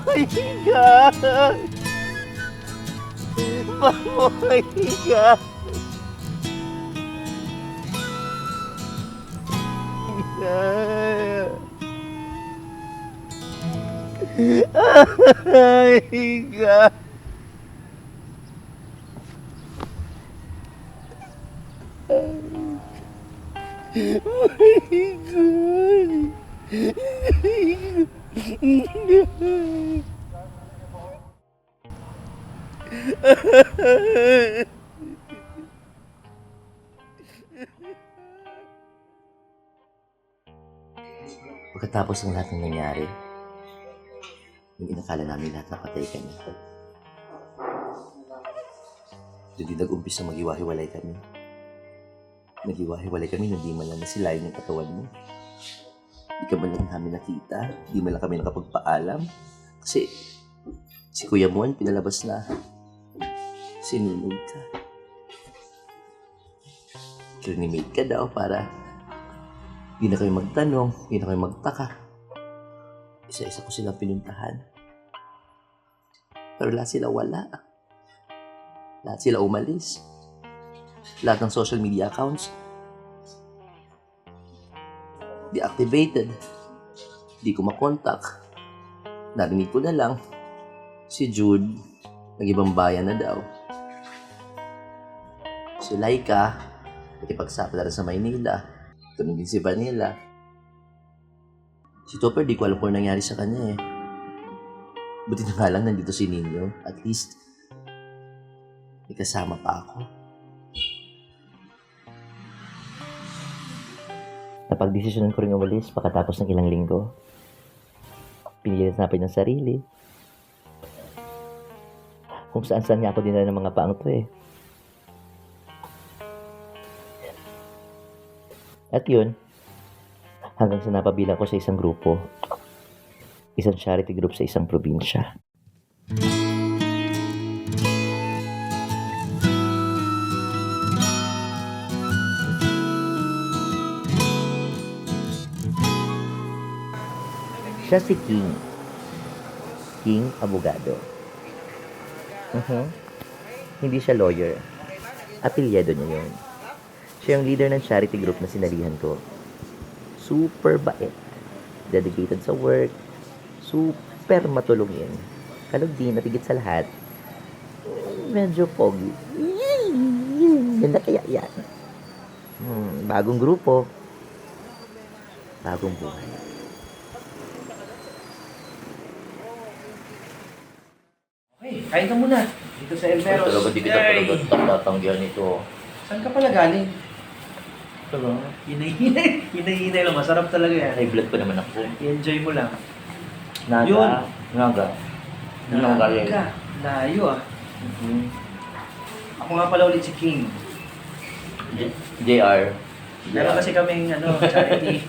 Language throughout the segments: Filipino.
God! Mamuhay ka! Ay, God! Pagkatapos ng lahat ng nangyari, yung inakala namin lahat napatay ka na. Doon din nag-umpisa maghiwa-hiwalay kami. Naghiwa-hiwalay kami nung di man lang nasilayan yung katawan mo. Di ka man lang namin nakita, di man lang kami nakapagpaalam. Kasi si Kuya Mon pinalabas na. Sinunog ka. Clinimate ka daw para di na kayo magtanong, di na kayo magtaka. Isa-isa ko silang pinuntahan. Pero lahat sila wala. Lahat sila umalis. Lahat ng social media accounts deactivated. Di ko makontak. Narinig ko na lang si Jude nag-ibang bayan na daw. Si Laika nakipagsapala sa Maynila. Tumigil si Vanilla. Si Topper, di ko alam kung nangyari sa kanya eh. Buti na nga lang nandito si Nino. At least, may kasama pa ako. Napag-desisyonan ko rin umalis pagkatapos ng ilang linggo. Pinilit natin ng sarili. Kung saan-saan niya ako dinala ng mga paang to eh. At yun, hanggang sa napabilang ko sa isang grupo. Isang charity group sa isang probinsya. Siya si King. King Abogado. Hindi siya lawyer. Apelyido niya yun. Siya yung leader ng charity group na sinalihan ko. Super bait. Dedicated sa work. Super matulungin. Kalog din, natigit sa lahat. Medyo pogi. Yan na kaya yan. Bagong grupo. Bagong buhay. Okay, kain ka muna. Dito sa Elmeros. Yay! tatanggihan ito. Saan ka pala galing? Ito ba? Hinay-hinay. Hinay-hinay lang. Masarap talaga yan. High blood pa naman ako. I-enjoy mo lang. Naga. Yun. Naga. Yun ang galing. Ka. Layo ah. Ako nga pala ulit si King. JR. Meron kasi kaming charity.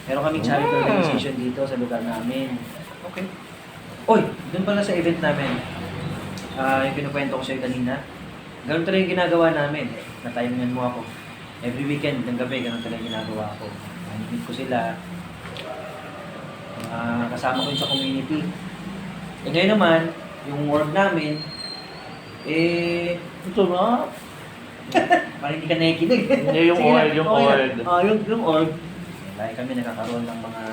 Meron kaming charity organization dito sa lugar namin. Okay. Oy, dun pala sa event namin. Yung pinukwento ko sa'yo kanina. Ganun talaga yung ginagawa namin. Natimingan mo ako. Every weekend ng gabi, ganun talaga yung ginagawa ko. Meet ko sila. Kasama ko yun sa community. Eh ngayon naman, yung work namin, Ito na. parang hindi ka nakikinig. Hindi, yung Sige org, na, yung okay na. org. Yung org. Lagi kami nakakaroon ng mga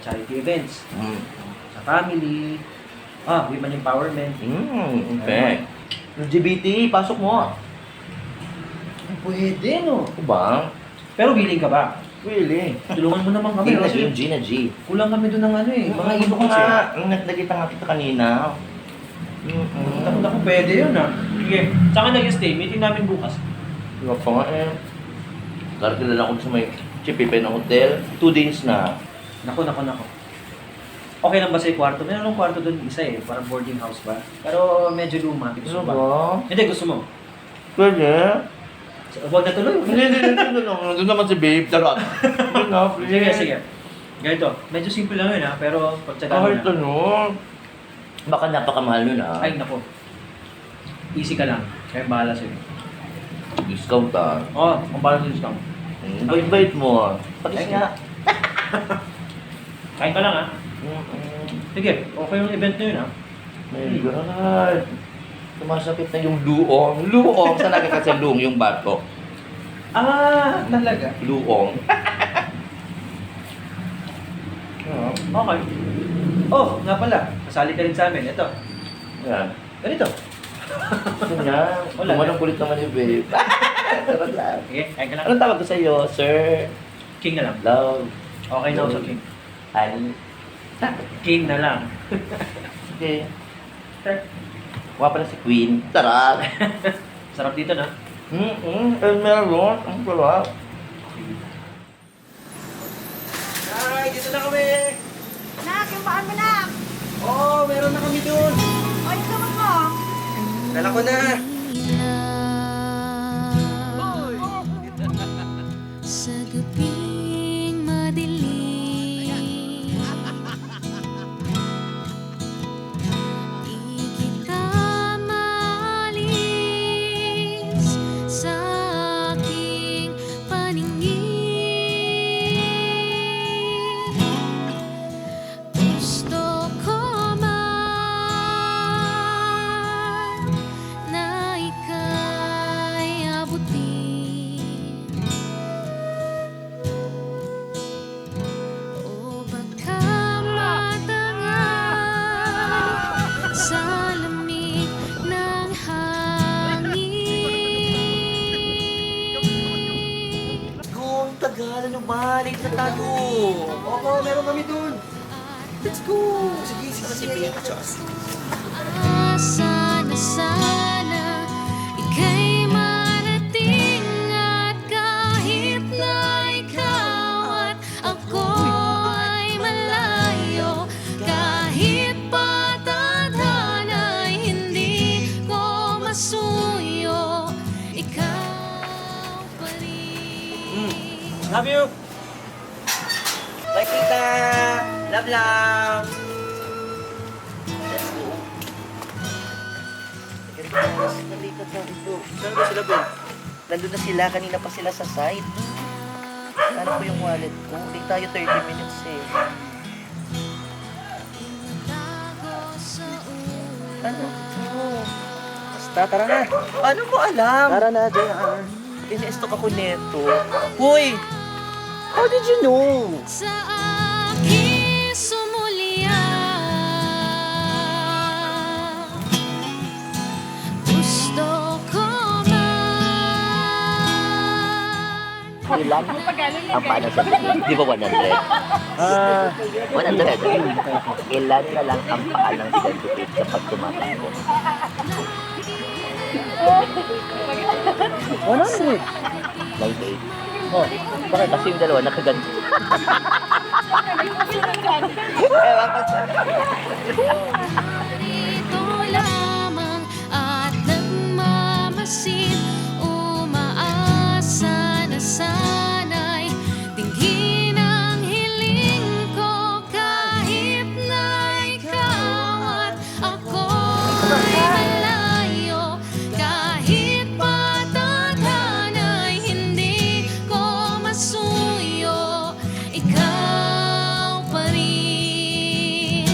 charity events. Sa family. Women empowerment. Okay. LGBT, pasok mo. Pwede, no? Ako ba? Pero willing ka ba? Really? Tulungan mo naman kami. Yung Kasi G na G. kulang kami doon ng mga Ito inputs eh. nga, nakita nga kita kanina. Ako pwede yun Sige. Saan ka nag-stay? Meeting namin bukas. Diba pa nga eh. Kilala ko sa may Chipipen na hotel. 2 days na. Nako. Okay lang ba sa kwarto? Meron ng kwarto doon isa eh. Parang boarding house ba? Pero medyo luma. Gusto mo ba? Hindi, gusto mo. Pwede. Huwag na tuloy. Hindi. Doon naman si babe. Tarot. Hindi na, please. Sige. Ganito. Medyo simple lang yun pero pagtsagaan mo Kahit na. ano. Baka napakamahal nun Ay, nako. Easy ka lang. Kaya bahala sa'yo. Discount Kung bahala sa discount. Invite mo. Patis Thank you. nga. Kain ka lang Mm-mm. Sige, okay yung event na yun ha. My God. Sumasakit na yung luong. Luong. Saan nagkakasalung yung bato? Ah, talaga? Luong. Okay. Oh, nga pala. Kasali ka rin sa amin. Ito. Yan. Ganito. Ito nga. Wala. Tumanong kulit naman yung babe. Sarap lang. Sige, kain ka lang. Anong tawag ko sa'yo, sir? King na lang. Love. Okay na ako sa King. Honey. King na lang. Okay. Kuha pala si Queen. Sarap. Sarap dito na. Meron. Ang sarap. Ay, dito na kami! Nak, yung paan mo na. Oo, meron na kami dun! O, yung kamot mo. Dala ko na! Sa gabing madilim, di kita maalis sa aking paningin. Gusto ko man na ika'y abutin, o baka matangan sa lamig ng hangin. Go, tagal. Ano ba? Late na tayo. Oo, meron kami dun! Let's go. Sige, sige. Asa na sana ika'y marating, at kahit na ikaw at ako ay malayo, kahit pa tadhana'y hindi ko masuyo, ikaw pa rin. Love you! Bye, tita! Love, love! Nalikat na dito. Saan ba sila, Ben? Nandun na sila. Kanina pa sila sa site. Ano ko yung wallet ko? Hindi tayo 30 minutes eh. Ano? Basta, tara na. Ano mo alam? Tara na, JR. Ina-stock ako neto. Hoy! How did you know? Sa aking sumulya, gusto ko man. Ilan ang paano sa Di ba 100? 100. Ilan na lang ang paa ng centipede kapag tumatakbo? 100. 98. Oh, bakit? Kasi yung dalawa nakaganti. Ewan ko sa... Ito lamang at nagmamasid, umaasa na sana'y tingin ang hiling ko, kahit na ikaw at ako'y malayo, kahit pa tadhana'y hindi ko masuyo, ikaw pa rin.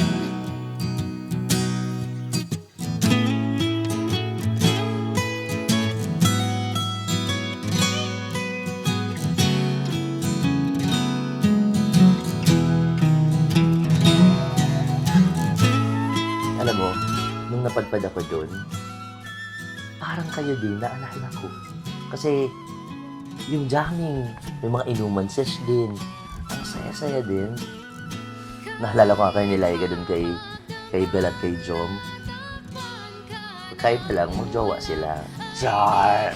Alam mo, nung napadpad ako doon, parang kayo din, naalala ko. Kasi, yung jamming, may mga inuman sesh din. Ang saya-saya din. Naalala ko nga kayo ni Laika doon kay Bel at kay Jom. Kahit lang, magjowa sila. Char!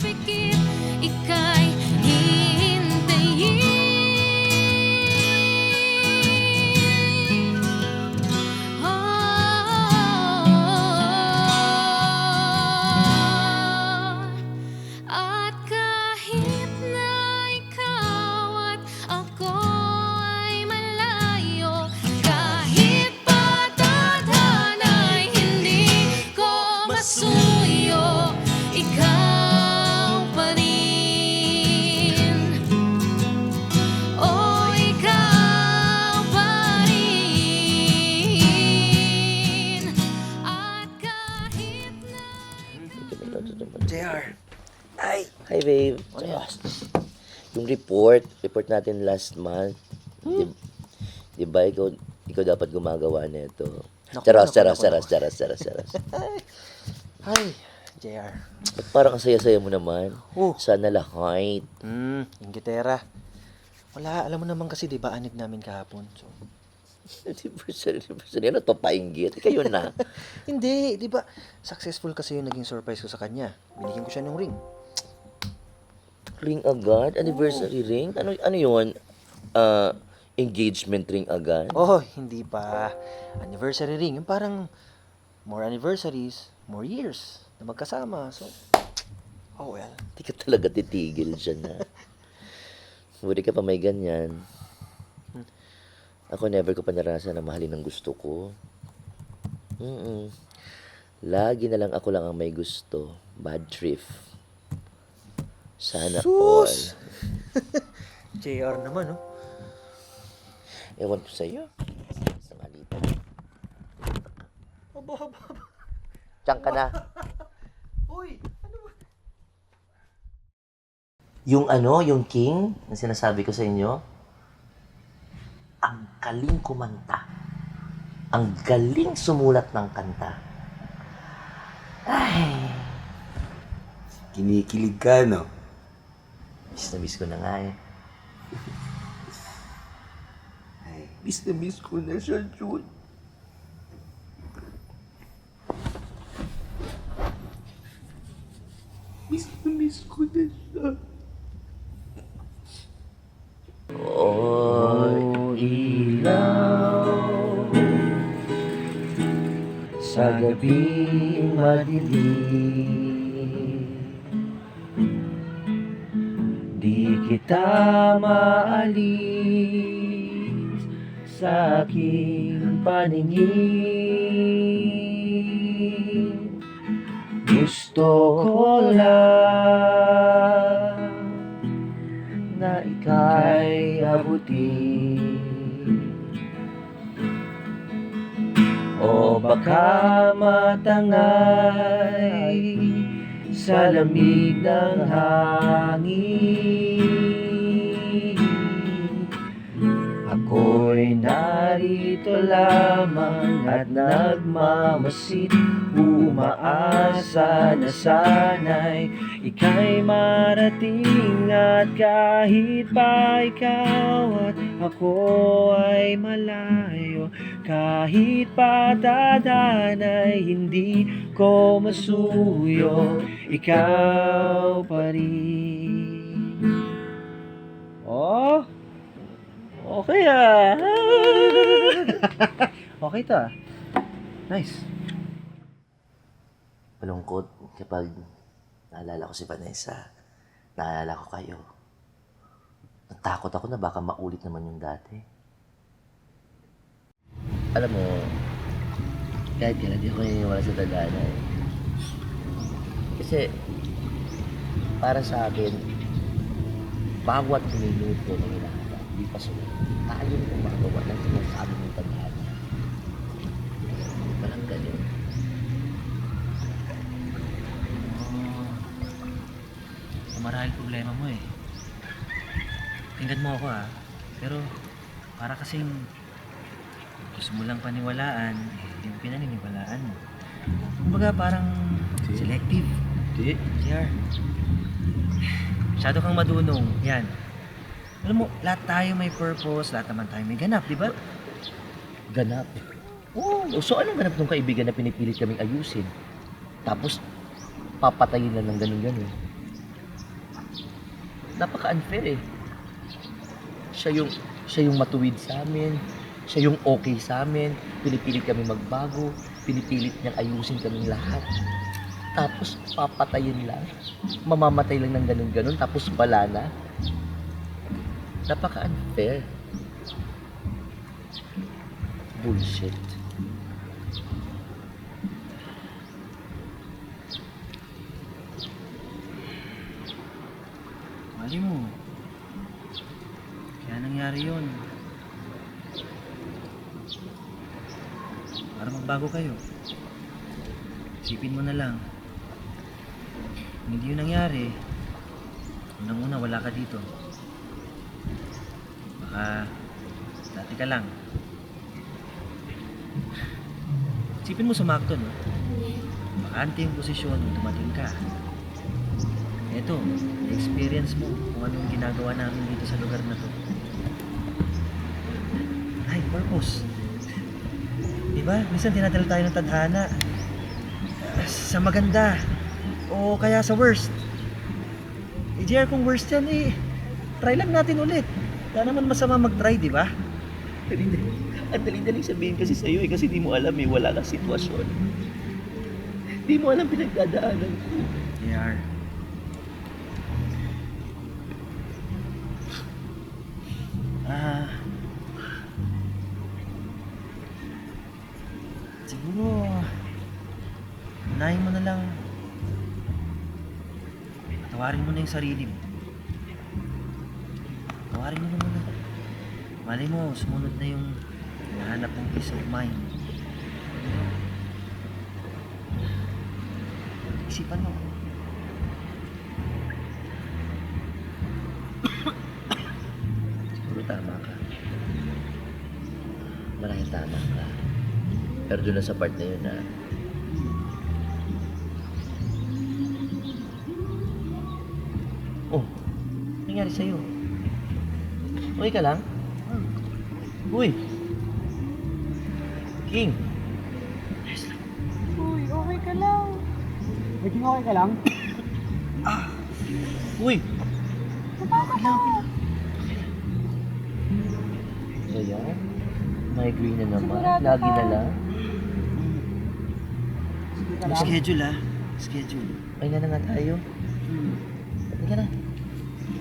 Pikit, ika'y hihintayin. At kahit na ikaw at ako ay malayo, kahit pa tadhana'y hindi ko masuyo, ikaw pa rin. JR. Ay! Hi, babe. Yung report natin last month. Di ba, ikaw dapat gumagawa nito. Charas. Ay, JR. Ba't parang ang saya-saya mo naman? Oh. Sana lahat. Yung gitera. Wala, alam mo naman kasi, di ba, anib namin kahapon. So, Anniversary. Ano to, painggit? Kayo na. hindi, di ba, successful kasi yung naging surprise ko sa kanya. Binigyan ko siya ng ring. Ring agad? Anniversary ring? Ano yun? Engagement ring agad? Oh, hindi pa. Anniversary ring. Yung parang more anniversaries, more years na magkasama. So, oh well. Di ka talaga titigil dyan, ha? Buti ka pa may ganyan. Ako never ko pa naranasan na mahalin ng gusto ko. Lagi na lang ako lang ang may gusto. Bad trip. Sana all. JR naman, oh. Ewan ko sa'yo. Sa malitan. Aba. Diyan ka na. Uy, ano ba? Yung king na sinasabi ko sa inyo, ang galing kumanta. Ang galing sumulat ng kanta. Ay, Kinikilig ka, no? miss na miss ko na nga eh. Ay, miss na miss ko na siya, Jun. Miss na miss ko na siya. Oh, ilaw sa gabing madilim, di kita maalis sa aking paningin. Gusto ko lang na ika'y abutin, o baka matangay sa lamig ng hangin. Ako'y narito lamang at nagmamasid, umaasa na sana'y ika'y marating, at kahit pa ikaw at ako ay malayo, kahit pa dadanay hindi ko masuyo, ikaw pa rin. Oh, okay ah. Okay to, ah. Nice. Malungkot kapag naalala ko si Vanessa, naalala ko kayo. Natakot ako na baka maulit naman yung dati. Alam mo, kahit kailan di ako naniniwala sa tadhana eh. Kasi, para sa akin, bawat minuto na hinahanap, di pa sulit. Tayo na gumagawa ng sinasabi ng tadhana. Walang ganun. Marahil problema mo eh. Tingnan mo ako ah. Pero para kasing gusto mo lang paniwalaan, hindi mo pinaniniwalaan mo. Kumbaga parang selective. Di? JR. Masyado kang madunong. Yan. Alam mo, lahat tayo may purpose, lahat naman tayo may ganap, di ba? Ganap. Oo. So, anong ganap nung kaibigan na pinipilit kaming ayusin? Tapos, papatayin lang ng ganun-ganun. Napaka-unfair eh. Siya yung matuwid sa amin. Siya yung okay sa amin. Pinipilit kami magbago. Pinipilit niyang ayusin kaming lahat. Tapos, papatayin lang. Mamamatay lang ng ganun-ganun. Tapos, wala na. Napaka-unfair. Bullshit. Mali mo. Kaya nangyari yun. Para magbago kayo. Isipin mo na lang. Kung hindi yun nangyari, unang-una wala ka dito. Baka dati ka lang. Isipin mo sumakto, no? Bakante yung posisyon nung dumating ka. Eto, experience mo kung ano yung ginagawa namin dito sa lugar na to. Ay, purpose. Diba? Minsan tinatala tayo ng tadhana. Sa maganda. O kaya sa worst. JR, kung worst yan try lang natin ulit. Wala naman masama mag-try, diba? Ang dali-dali sabihin kasi sa'yo kasi di mo alam wala kang sitwasyon. Di mo alam pinagdadaanan ko. JR. Siguro, unahin mo na lang. Patawarin mo na yung sarili mo. Patawarin mo na muna. Malay mo, sumunod na yung nahanap ng peace of mind. Isipan mo. Siguro tama ka. Marahil tama ka. Pero doon na sa part na yun na Oh, nangyari sa'yo? Okay ka lang? Uy! King! Uy, okay ka lang. Naging okay ka lang? Uy! so yan. Migraine na naman. Sigurado Lagi ka. na lang. Schedule Schedule. Ay na nga tayo. Halika na.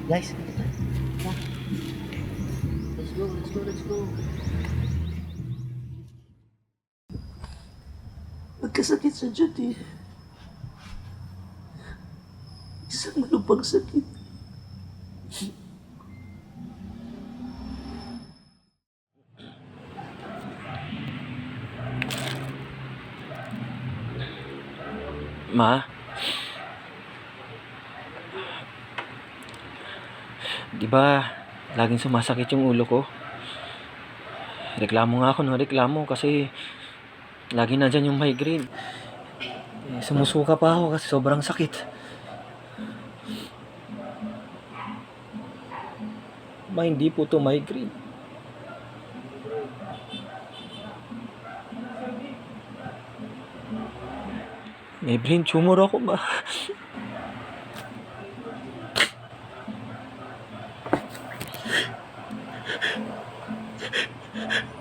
Guys, halika na. Let's go. Magkasakit sa dyan Isang malubhang sakit. Ma? Di ba laging sumasakit yung ulo ko? Reklamo nga ako ng reklamo kasi lagi na dyan yung migraine. Sumusuka pa ako kasi sobrang sakit. Ma, hindi po to migraine. May brain tumor ako, ma.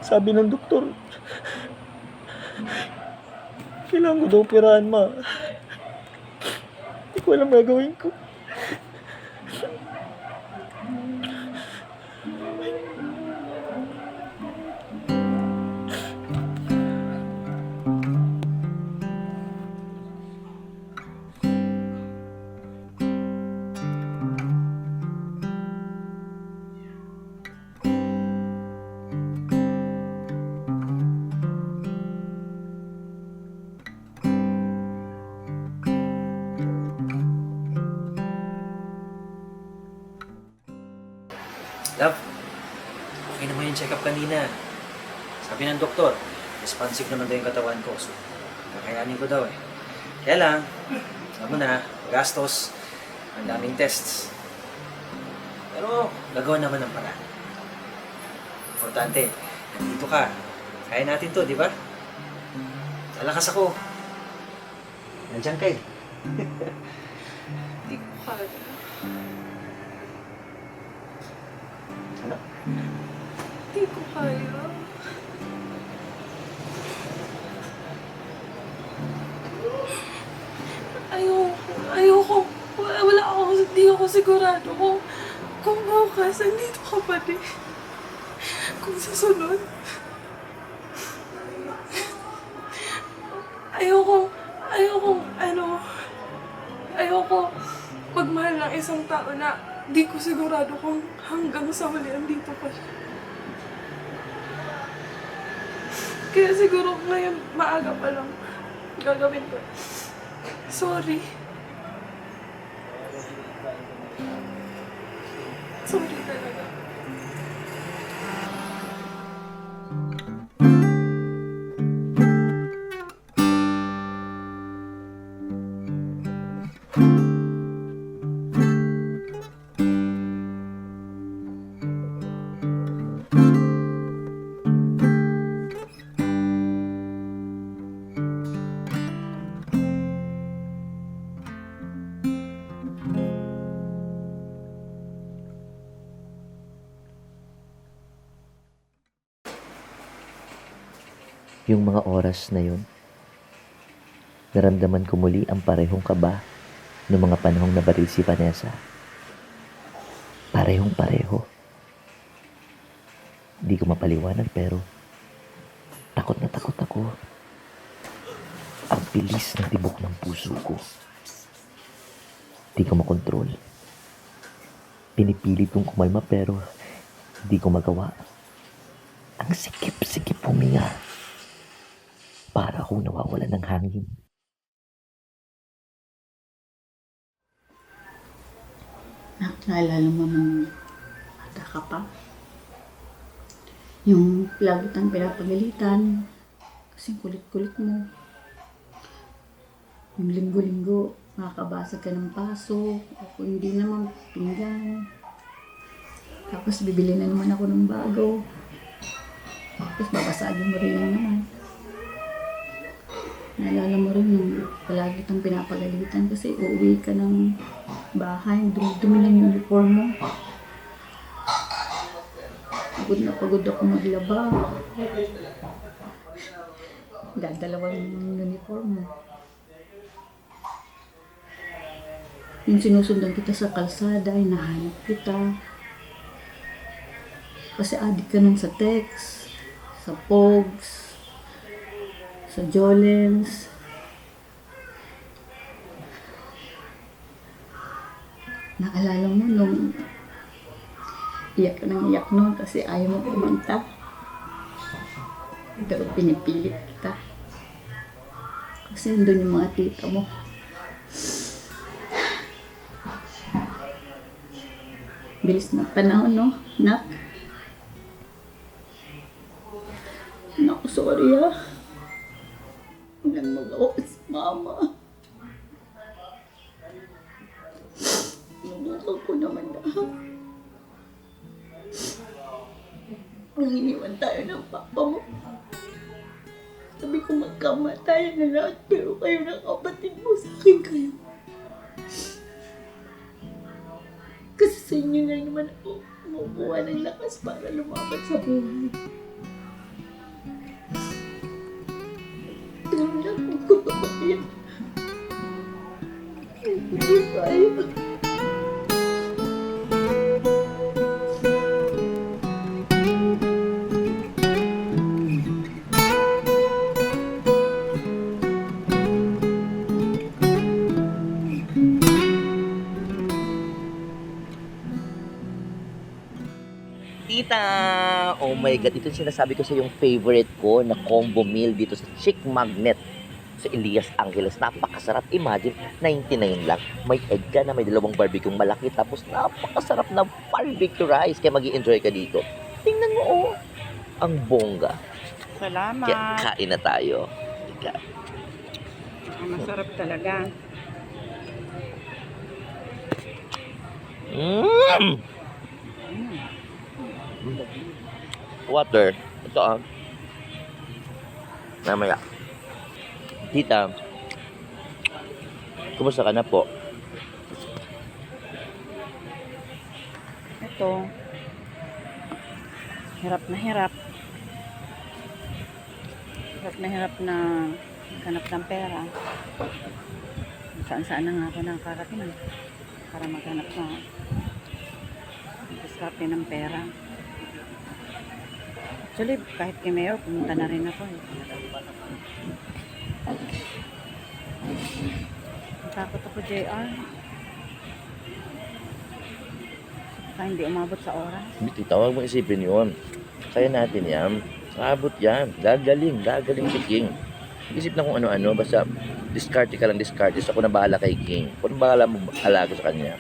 Sabi ng doktor, kailangan ko daw operahan, ma. Hindi ko alam gagawin ko. Love, okay naman yung check-up kanina. Sabi ng doktor, responsive naman daw yung katawan ko. So, kakayanin ko daw eh. Kaya lang, alam mo na, gastos, ang daming tests. Pero, gagawa naman ng paraan. Importante, nandito ka. Kaya natin to, di ba? Lalakas ako. Nandiyan ka eh. Hindi ko kaya. Ano? Hindi ko kaya. Ayoko. Wala ako, hindi ako sigurado kung bukas, andito ka pa din. Kung susunod. Ayoko magmahal ng isang tao na di ko sigurado kung hanggang sa huli andito pa siya. Kaya siguro ngayon maaga pa lang gagawin ko. Sorry. Yung mga oras na yun, naramdaman ko muli ang parehong kaba ng mga panahong nabaril si Vanessa. Parehong pareho. Di ko mapaliwanag pero takot na takot ako. Ang bilis ng tibok ng puso ko. Di ko makontrol. Pinipilit kong kumalma pero di ko magawa. Ang sikip-sikip huminga. Para akong nawawalan ng hangin. Naalala mo nung bata ka pa? Yung lagi tang pinapagalitan kasi kulit-kulit mo. Yung linggo-linggo, makakabasag ka ng paso o kung hindi naman, pinggan. Tapos bibili na naman ako ng bago. Tapos babasagin mo rin lang naman. Naalala mo rin yung palagi itong pinapagalitan kasi uuwi ka ng bahay, dumi lang yung uniform mo. Pagod na pagod ako maglaba. Dadalawang yung uniform mo. Yung sinusundan kita sa kalsada, hinahanap kita. Kasi adik ka nun sa text, sa pogs, sa Jolens. Naalala mo nung iyak ka ng iyak nun kasi ayaw mo kumanta. Pero pinipilit kita. Kasi nandun yung mga tita mo. Bilis na panahon, no? Nak? Naku, sorry ah. Walang magawa si mama. Nabukal ko naman na. Nung iniwan tayo ng papa mo. Sabi ko magkamatayan na lahat pero kayo ng kapatid mo sa akin kayo. Kasi sa inyo na naman ako kumukuha ng lakas para lumaban sa buhay. Pero lang ko pa kaya. Hindi kaya. Tita! Oh my God, ito yung sinasabi ko sa yung favorite ko na combo meal dito sa Chick Magnet sa Elias Angeles. Napakasarap. Imagine, 99 lang. May egg ka na, may dalawang barbecue malaki, tapos napakasarap na barbecue rice. Kaya mag-i-enjoy ka dito. Tingnan mo, oh. Ang bongga. Salamat. Kaya kain na tayo. Ika. Ang masarap talaga. Mmm! Water. Ito ah. Namaya. Tita, kumusta ka na po? Ito. Hirap na hirap. Hirap na hirap na maghanap ng pera. Saan-saan na nga ako nakarating para maghanap na diskarte ng pera. Actually, kahit kay Mayor, pumunta na rin ako eh. Takot ako, JR. Baka hindi umabot sa oras. Tita, huwag mo isipin yun. Kaya natin yan. Abot yan. Gagaling si King. Isip na kung ano-ano, basta diskarte ka lang, diskarte. So, ako na bahala kay King. Kung bahala mo, alaga sa kanya.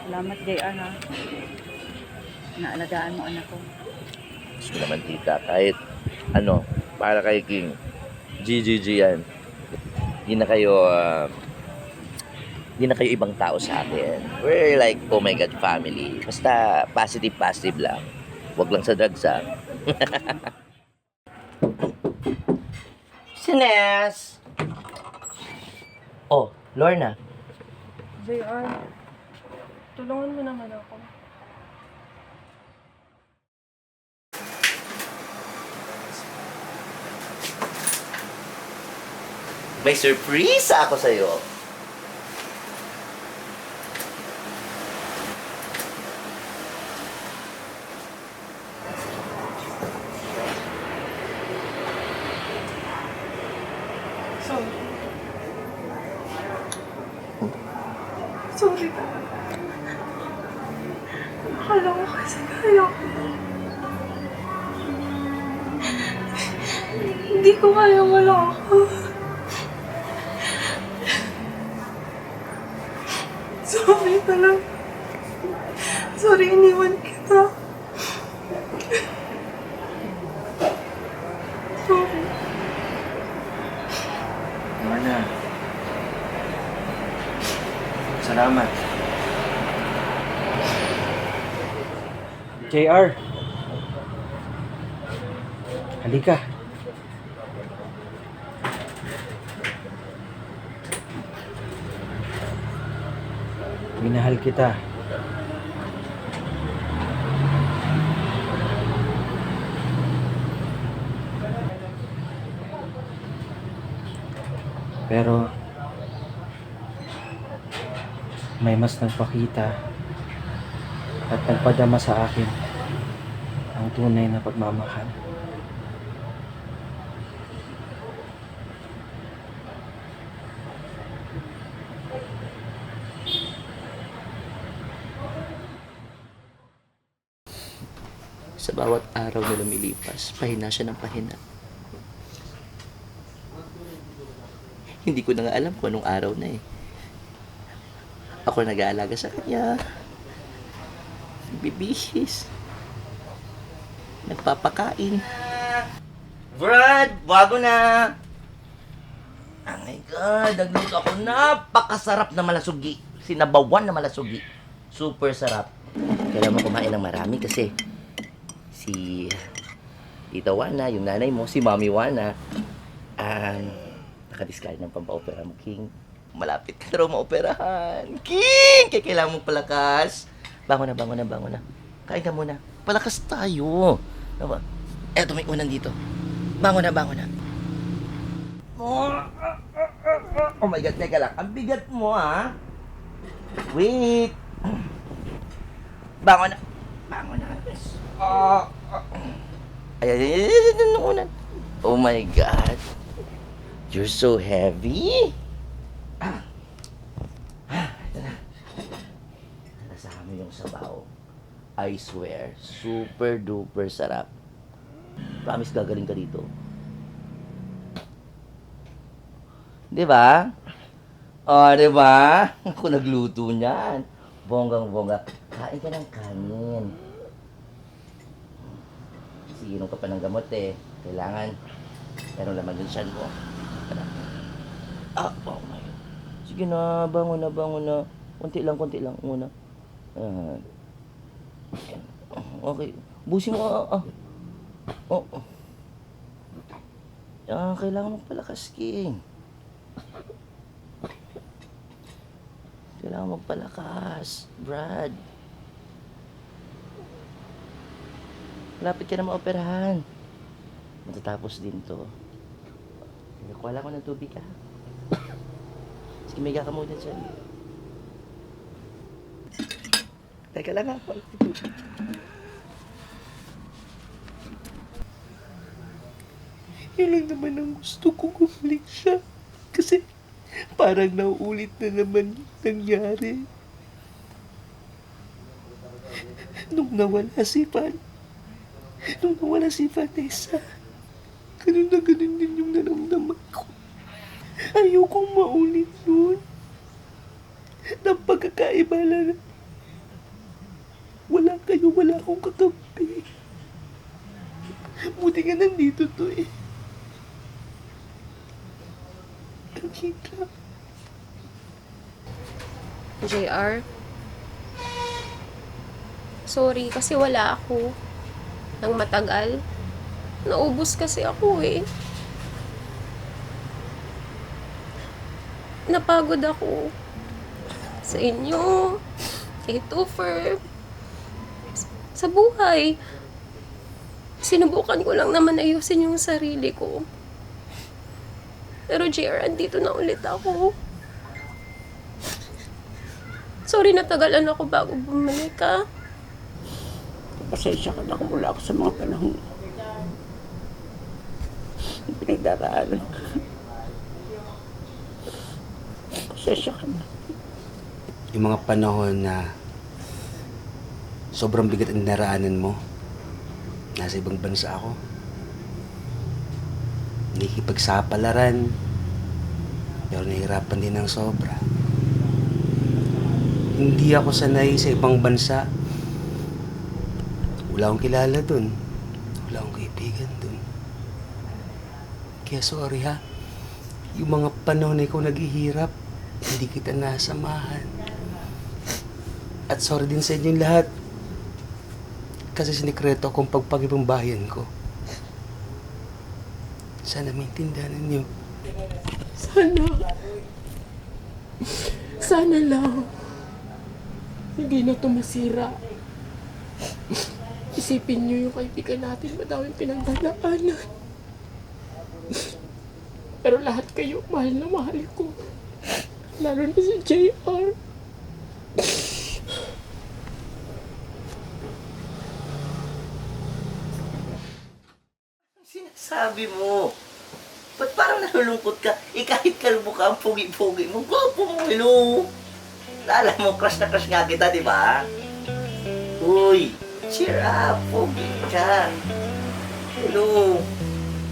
Salamat, JR ha. Naalagaan mo anak ko. Gusto naman, tita. Kahit, ano, para kay King. GGG yan. Di na kayo ibang tao sa akin. We're like, oh my God, family. Basta positive lang. Huwag lang sa drugs, ha? Sines! Oh, Lorna. JR, tulungan mo naman ako. May surprise ako sa'yo. Sorry. Sorry talaga. Akala ko kasi kaya ko. Hindi ko kaya wala ako. Sorry talaga. Sorry, iniwan kita. Sorry. Lorna. Salamat. JR. Halika. Minahal kita. Pero may mas nagpakita at nagpadama sa akin ang tunay na pagmamahal. Sa bawat araw na lumilipas, pahina siya ng pahina. Hindi ko na nga alam kung anong araw na eh. Ako nag-aalaga sa kanya. Nagbibihis. Nagpapakain. Brad, bago na! Oh my God, nagluto ako. Napakasarap na malasugi. Sinabawan na malasugi. Super sarap. Kailangan mo kumain ng marami kasi si Tita Wana, yung nanay mo, si Mami Wana, nakadiskard ng pampaopera mo, King. Malapit ka na raw maoperahan. King! Kaya kailangan mong palakas. Bango na. Kain ka muna. Palakas tayo. Diba? Eto, may unan dito. Bango na. Oh my God, teka lang. Ang bigat mo, ha? Wait. Bango na. Ay, unan. Oh my God. You're so heavy. Ito na. Nasama yung sabaw. I swear, super duper sarap. Promise gagaling ka dito. Di ba? Di ba? Ako nagluto niyan. Bonggang-bongga. Kain ka ng kanin. Inom ka pa ng gamot eh. Kailangan meron laman yung tiyan mo. Oh my God. Sige na, bango na. Kunti lang muna. Okay. Busin mo. Kailangan mong palakas, King. Kailangan magpalakas, Brad. Lapit ka na maoperahan. Matatapos din to. Kuha lang ko ng tubig, ha? Sige, mega ka muna dyan. Teka lang, ha? Yun lang naman ang gusto ko kumalik siya. Kasi parang nauulit na naman yung nangyari. Nung nawala si Vanessa, ganun na ganun din yung naramdaman ko. Ayokong maulit yun. Ng pagkakaiba lang. Wala kayo, wala akong kakampi. Buti nga nandito to eh. nakita. JR, sorry kasi wala ako nang matagal. Naubos kasi ako eh. Napagod ako sa inyo, kay Topher, sa buhay. Sinubukan ko lang naman ayusin yung sarili ko. Pero JR, andito na ulit ako. Sorry, natagalan ako bago bumalik ka. Pasensya ka na kung wala ako sa mga panahon pinagdaraanan ka. Pasensya ka na. Yung mga panahon na sobrang bigat ang naraanan mo, nasa ibang bansa ako. Nakikipagsapalaran, pero nahihirapan din ng sobra. Hindi ako sanay sa ibang bansa. Wala akong kilala dun. Wala akong kaibigan dun. Kaya sorry ha. Yung mga panahon na ikaw naghihirap, hindi kita nasamahan. At sorry din sa inyong lahat. Kasi sinikreto akong pagpag-ibang bayan ko. Sana maintindihan ninyo. Sana lang. Hindi na ito masira. Isipin niyo yung kaibigan natin, madaming pinagdadaanan. Pero lahat kayo, mahal na mahal ko. Lalo na si JR. Sinasabi mo? Ba't parang nalulungkot ka? Kahit kalbo ka, ang pugi-pugi mo. Gwapo mo, hello. Lala mo, crush na crush nga kita, di ba? Uy, cheer up, pugi ka. Hello.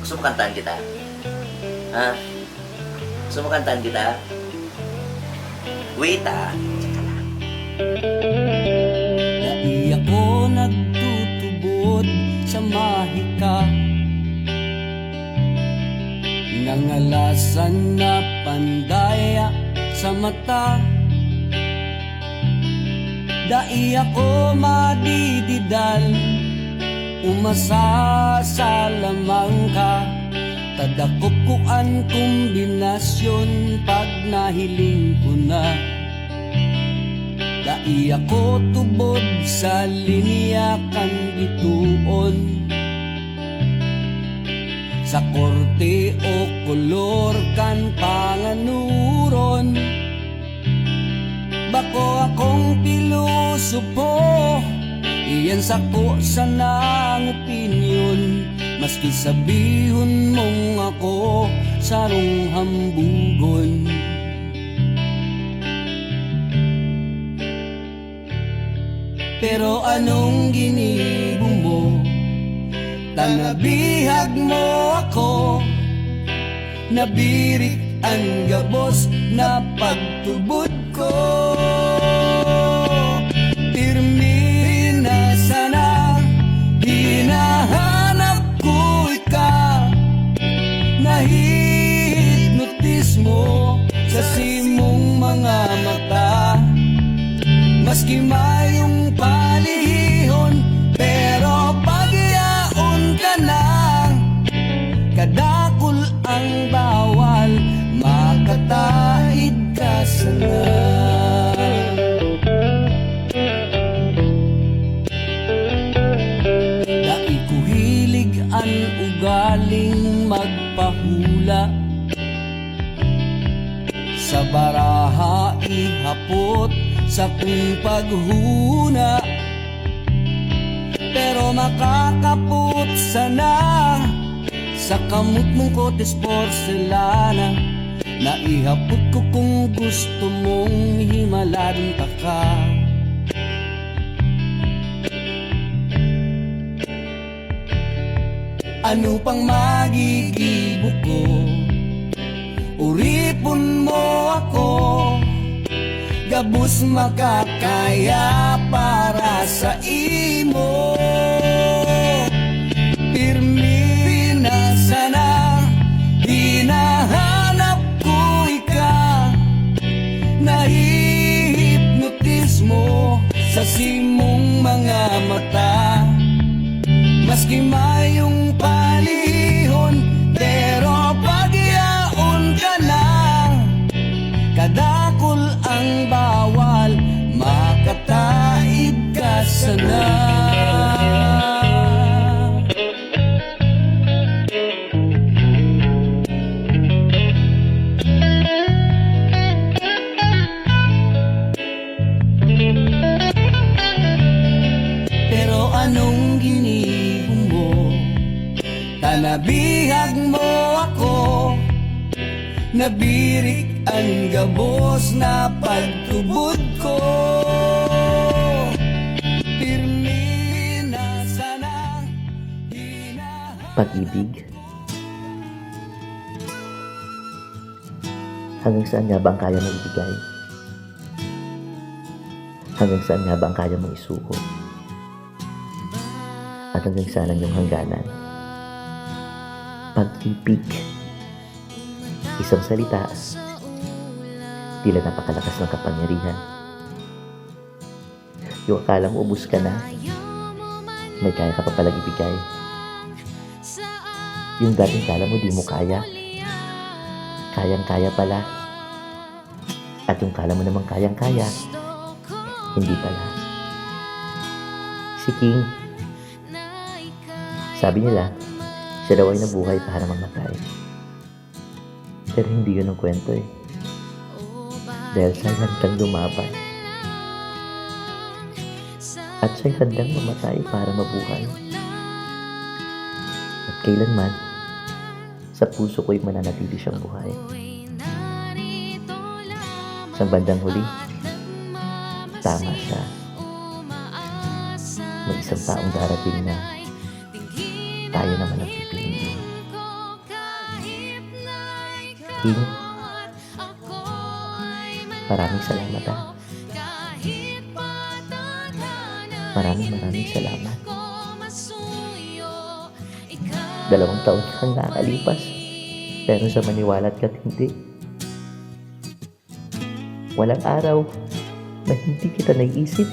Gusto mo kantahan kita? Ha? Gusto mo kantahan kita? Wait, Dai ako nagtutubod sa mahika, nangalasan na pandaya sa mata. Dai ako madididal, umasa sa lamang ka. Tadakop ko ang kombinasyon pag nahiling ko na. Dai ako tubod sa linya kan bituon, sa korte o kolor kan panganuron. Bako akong pilosopo, iyan sako sa nang opinyon. Maski sabihon mong ako sarong hambugon. Pero anong ginibo mo? Tanabihag mo ako, nabirik ang gabos na pagtubod ko. Pirmi na sana, hinahanap ko ika. Nahihipnotis mo sa simong mga mata. Maski mayong palihon, pero pagyaon ka na. Kadakul ang bawal, makatahid ka sana. Dai ko hilig ang ugaling magpahula, sa baraha ihapot sa kung paghuna. Pero makakapot sana sa kamot mong kotes porselana. Naihapot ko kung gusto mong himalan pa ka. Ano pang magigibo ko? Uripon mo ako, gabos makakaya para sa imo. Pirmi na sana, hinahanap ko bawal, makataib ka sana. Pero anong ginibo mo? Tanabihag mo ako, nabirik ang gabos na pagtubod ko. Pirmi na sana Pag-ibig? Hanggang saan nga ba ang kaya mong ibigay? Hanggang saan nga ba ang kaya mong isuko? At hanggang saan ang iyong hangganan? Pag-ibig. Isang salita, tila napakalakas ng kapangyarihan. Yung akala mo ubus ka na, may kaya ka pa palang ibigay. Yung dating kala mo di mo kaya, kayang-kaya pala. At yung kala mo namang kayang-kaya, hindi pala. Si King, sabi nila, siya daw ay nabuhay para mamatay. Pero hindi yun ang kwento eh. Dahil siya'y handang lumaban. At siya'y handang mamatay para mabuhay. At kailanman, sa puso ko'y mananatili siyang buhay. Sa bandang huli, tama siya. May isang taong darating na tayo naman ang pipiliin. King, maraming salamat ha. Maraming salamat. 2 taon kang nakakalipas, pero sa maniwala't ka't hindi. Walang araw na hindi kita naiisip.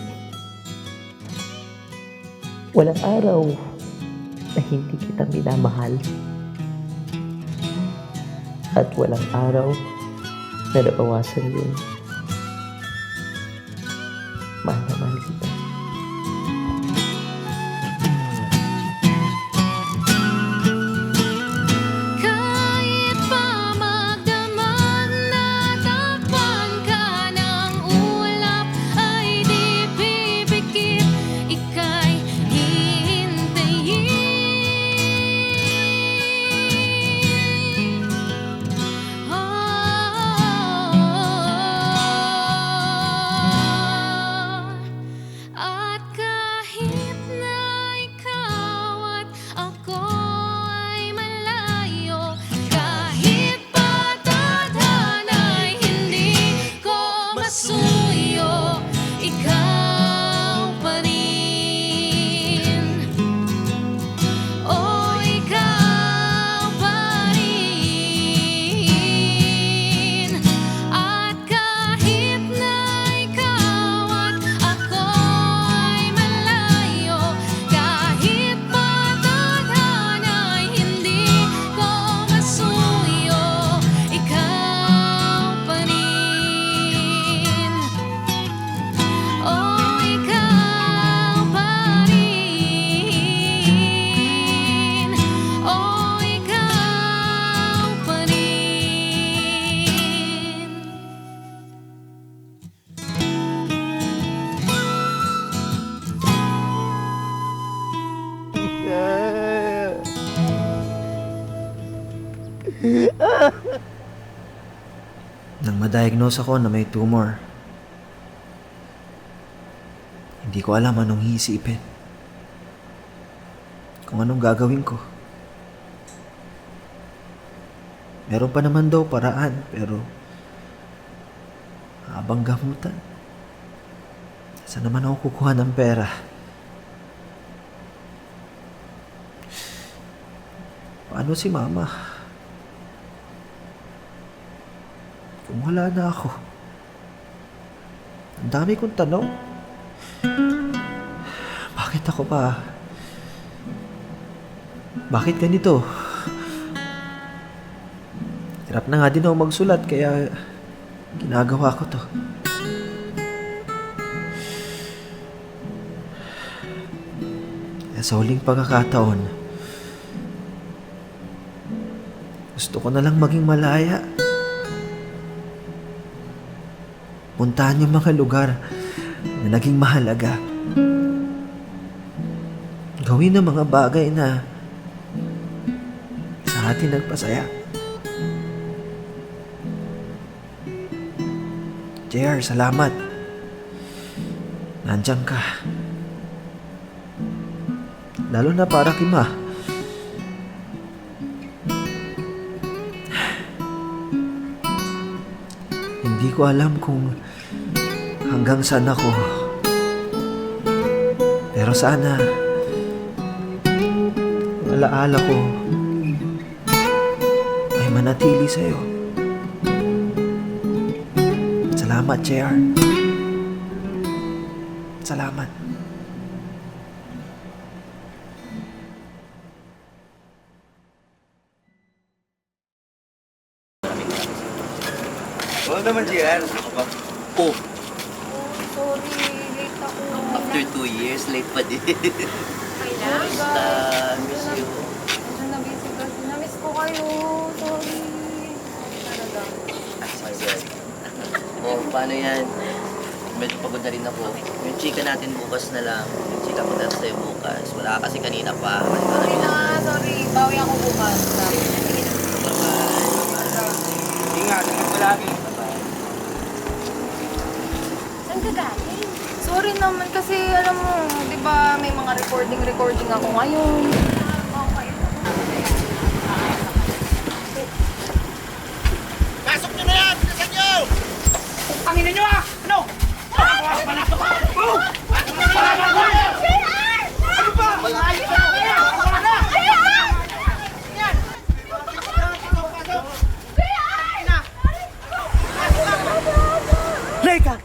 Walang araw na hindi kita minamahal. At walang araw na nabawasan yun. Mahal na mahal kita. Kahit pa magdamag na takpan ka ng ulap, ay di pipikit, ika'y hihintayin. At kahit na ikaw at ako ay malayo, kahit pa tadhana'y hindi ko masuyo, ikaw pa rin. Oh, ikaw pa rin. At kahit na ikaw at ako ay malayo, kahit pa tadhana'y hindi ko masuyo, ikaw pa rin. Oh, ikaw pa rin. Oh, ikaw pa rin. Nang ma-diagnose ako na may tumor, hindi ko alam anong iisipin. Kung anong gagawin ko. Meron pa naman daw paraan, pero habang gamutan, saan naman ako kukuha ng pera? Paano si Mama? Kung wala na ako. Ang dami kong tanong. Bakit ako pa? Bakit ganito? Hirap na nga din ako magsulat, kaya ginagawa ko to. Kaya sa huling pagkakataon, gusto ko na lang maging malaya. Puntahan yung mga lugar na naging mahalaga. Gawin ang mga bagay na sa atin nagpasaya. JR, salamat. Nandiyan ka. Lalo na para kay Ma. Hindi ko alam kung hanggang saan ako. Pero sana ang alaala ko ay manatili sa'yo. Salamat, JR. Salamat. Oo naman, JR. Oh, Sorry, late ako. after 2 years, late pa din. Sorry, guys. Miss you. Medyo na-busy kasi. Na-miss ko kayo. Sorry. Talaga. Sorry. Oh, paano yan? Medyo pagod na rin ako. Yung chika natin bukas na lang. Yung chika ko natin sa'yo bukas. Wala ka kasi kanina pa. Sorry na, sorry. Bawi ako bukas. Ingat ka lagi. Saan ka galing? Sorry naman kasi alam mo, di ba may mga recording ako ngayon. Okay. Pasok nyo na yan! Bilisan nyo! Panginin nyo ah! Ano? Leka!